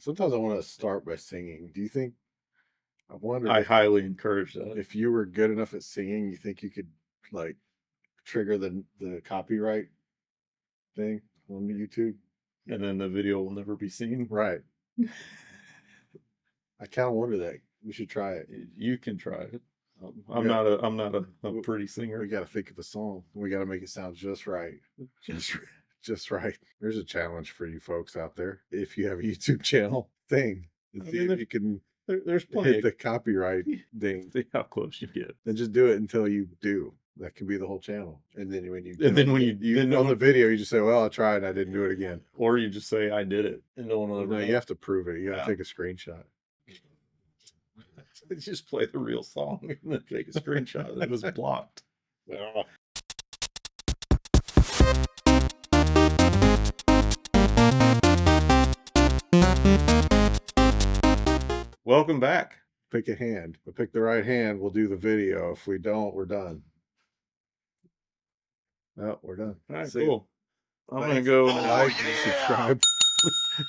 Sometimes I want to start by singing. Do you think? I wonder. I highly encourage that. If you were good enough at singing, you think you could like trigger the copyright thing on YouTube, and then the video will never be seen. right? I kind of wonder that. We should try it. You can try it. I'm not a pretty singer. We got to think of a song. We got to make it sound just right. Just right. There's a challenge for you folks out there. If you have a YouTube channel thing, see if you can there's plenty hit the copyright ding. See how close you get. And just do it until you do. That could be the whole channel. And then when you then on the video, you just say, "Well, I tried. I didn't do it again." Or you just say, "I did it," and no one will ever. No, you have to prove it. You got to take a screenshot. Just play the real song and then take a screenshot. It was blocked. Welcome back. Pick a hand. If we pick the right hand, we'll do the video. If we don't, we're done. No, we're done. All right, cool. I'm going to go like and subscribe.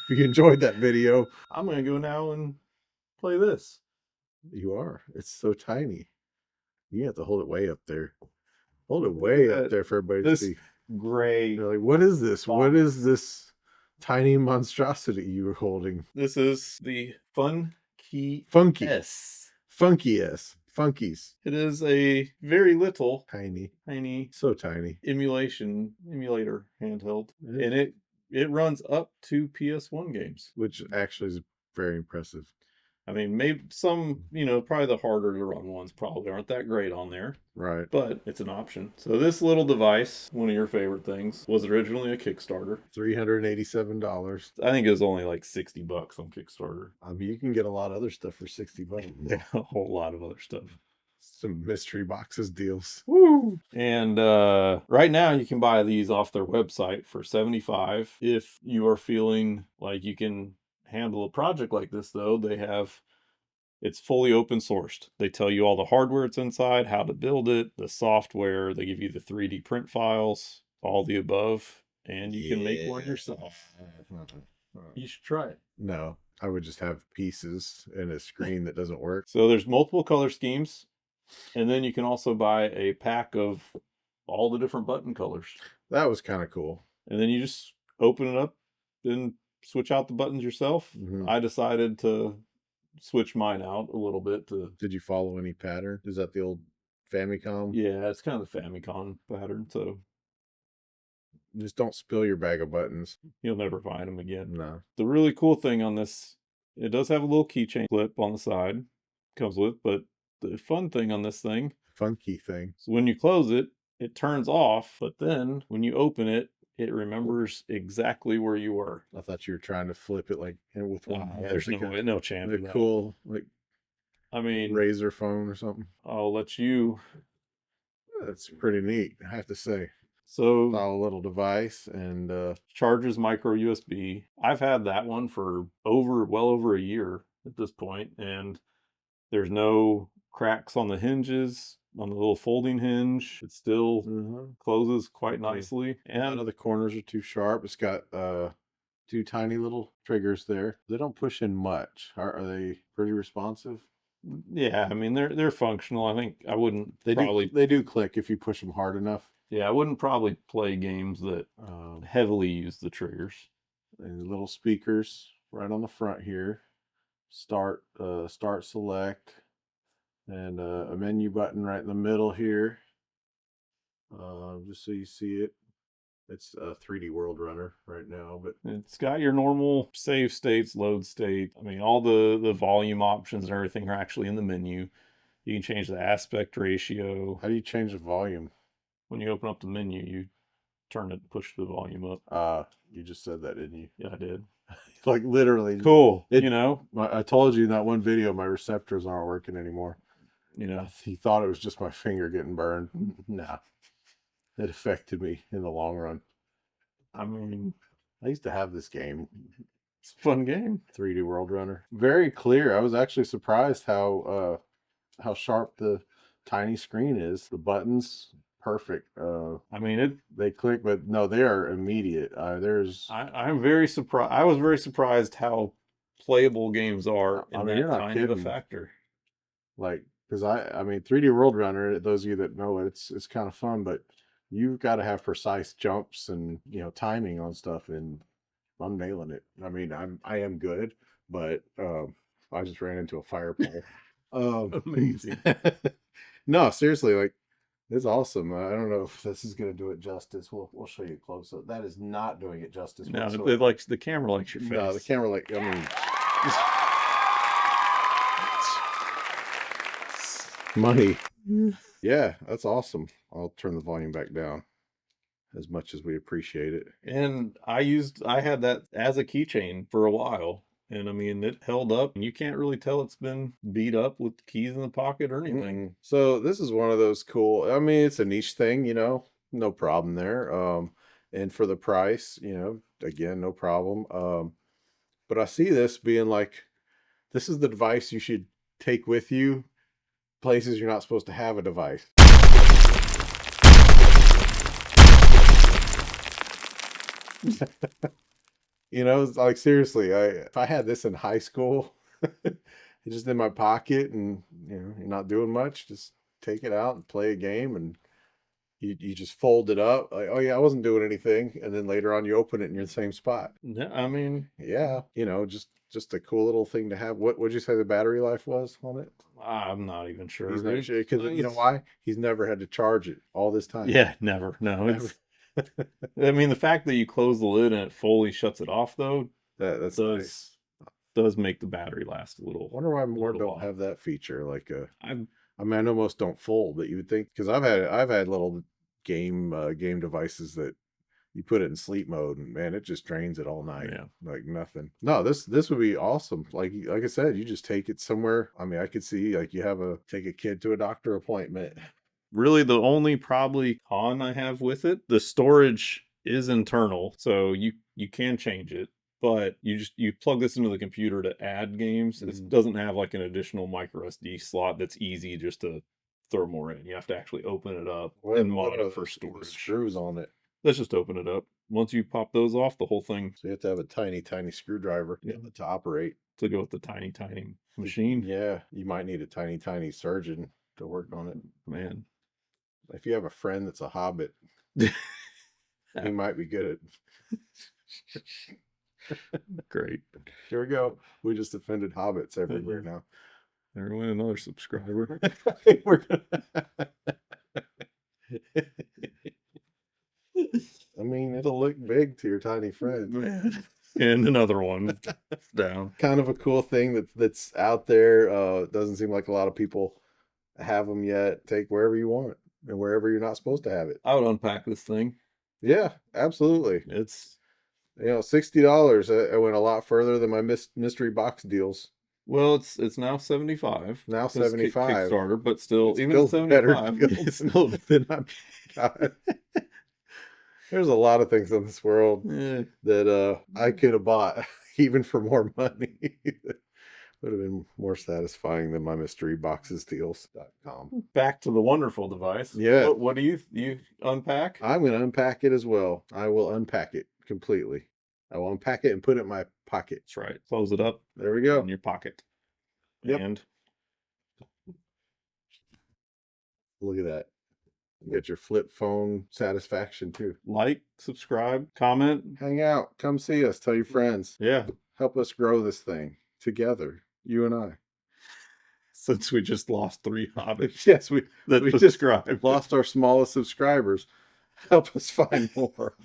If you enjoyed that video, I'm going to go now and play this. You are. It's so tiny. You have to hold it way up there. Hold it way up there for everybody to see. Gray. They're like, what is this? Box. What is this tiny monstrosity you were holding? This is the FunKey. FunKeys. It is a very little, tiny, so tiny emulator handheld, and it runs up to PS1 games, which actually is very impressive. I mean, maybe some, probably the harder to run ones probably aren't that great on there. Right. But it's an option. So this little device, one of your favorite things, was originally a Kickstarter. $387. I think it was only like $60 on Kickstarter. I mean, you can get a lot of other stuff for $60. Yeah, a whole lot of other stuff. Some mystery boxes deals. Woo! And right now you can buy these off their website for $75. If you are feeling like you can handle a project like this, though, it's fully open sourced. They tell you all the hardware it's inside, how to build it, the software, they give you the 3D print files, all the above, and you can make one yourself. You should try it. No, I would just have pieces and a screen that doesn't work. So there's multiple color schemes, and then you can also buy a pack of all the different button colors. That was kind of cool. And then you just open it up and switch out the buttons yourself. Mm-hmm. I decided to switch mine out a little bit. Did you follow any pattern? Is that the old Famicom? Yeah, it's kind of the Famicom pattern. So just don't spill your bag of buttons. You'll never find them again. No. The really cool thing on this, it does have a little keychain clip on the side. Comes with, but the fun thing on this thing, FunKey thing, so when you close it, it turns off. But then when you open it, it remembers exactly where you were. I thought you were trying to flip it like with one. There's no chance. A cool, razor phone or something. I'll let you. That's pretty neat, I have to say. So a little device and charges micro USB. I've had that one for well over a year at this point, and there's no cracks on the hinges. On the little folding hinge, it still closes quite nicely. And none of the corners are too sharp. It's got two tiny little triggers there. They don't push in much. Are they pretty responsive? Yeah, I mean they're functional. I think I wouldn't. They do click if you push them hard enough. Yeah, I wouldn't probably play games that heavily use the triggers. And the little speakers right on the front here. Start, select. And a menu button right in the middle here, just so you see it. It's a 3D World Runner right now, but it's got your normal save states, load state. I mean, all the volume options and everything are actually in the menu. You can change the aspect ratio. How do you change the volume? When you open up the menu, you turn it, push the volume up. You just said that, didn't you? Yeah, I did. Like literally. Cool. I told you in that one video, my receptors aren't working anymore. He thought it was just my finger getting burned. Nah, it affected me in the long run. I mean, I used to have this game. It's a fun game. 3D World Runner. Very clear. I was actually surprised how sharp the tiny screen is. The buttons, perfect. I mean, they click, but no, they are immediate. I'm very surprised. I was very surprised how playable games are I in mean, that you're not tiny of a kidding. factor. Like, because I mean, 3D World Runner, those of you that know it, it's kind of fun, but you've got to have precise jumps and, you know, timing on stuff, and I'm nailing it. I mean, I am good, but I just ran into a fire pole. Amazing. No, seriously, like, it's awesome. I don't know if this is going to do it justice. We'll show you close up. That is not doing it justice No, whatsoever. it likes the camera likes your face. No, the camera, like, I mean, money. Yeah, that's awesome. I'll turn the volume back down as much as we appreciate it. And I had that as a keychain for a while. And I mean, it held up, and you can't really tell it's been beat up with keys in the pocket or anything. So this is one of those cool, I mean, it's a niche thing, you know, no problem there. And for the price, you know, again, no problem. But I see this being like, this is the device you should take with you places you're not supposed to have a device. You know, it's like, seriously, if I had this in high school, it's just in my pocket, and you know, you're not doing much, just take it out and play a game, and you just fold it up, like, oh yeah, I wasn't doing anything, and then later on you open it and you're in the same spot. Yeah, I mean, Yeah, you know, just a cool little thing to have. What would you say the battery life was on it? I'm not even sure. He's not sure, because you know why? He's never had to charge it all this time. Yeah, never. No, Never. it's. I mean, the fact that you close the lid and it fully shuts it off, though, That's does nice. does make the battery last a little. I wonder why more little don't while. have that feature. Like, I I mean, I know most don't fold, but you would think, because I've had little game devices that you put it in sleep mode, and man, it just drains it all night. Yeah. Like nothing. No, this would be awesome. Like I said, you just take it somewhere. I mean, I could see, like, you take a kid to a doctor appointment. really the only probably con I have with it, the storage is internal, so you can change it, but you plug this into the computer to add games. It doesn't have like an additional micro SD slot that's easy just to throw more in. You have to actually open it up and mod it for The storage. screws on it. Let's just open it up. Once you pop those off, the whole thing So you have to have a tiny screwdriver to operate. to go with the tiny machine. Yeah, you might need a tiny surgeon to work on it. Man, If you have a friend that's a hobbit, he might be good at. great. Here we go. We just offended hobbits everywhere now. There went another subscriber. We're I mean, it'll look big to your tiny friend. Man. And another one down. Kind of a cool thing that's out there. Doesn't seem like a lot of people have them yet. Take wherever you want and wherever you're not supposed to have it. I would unpack this thing. Yeah, absolutely. It's You know, $60. I went a lot further than my mystery box deals. well, it's now 75. Now It's 75. Kickstarter, but still, It's even still at better 75, deals it's still than I got. There's a lot of things in this world that I could have bought even for more money. Would have been more satisfying than my mysteryboxesdeals.com. back to the wonderful device. Yeah. What do you unpack? I'm going to unpack it as well. I will unpack it completely. I will unpack it and put it in my pocket. That's right. Close it up There we go. in your pocket. Yep. And Look at that. You get your flip phone satisfaction too. like, subscribe, comment. Hang out. Come see us. Tell your friends. Yeah. Help us grow this thing together. You and I. Since we just lost 3 hobbits Yes, we that just subscribe. lost our smallest subscribers. Help us find more.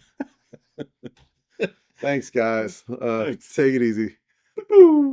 Thanks, guys. Thanks. Take it easy. Boo.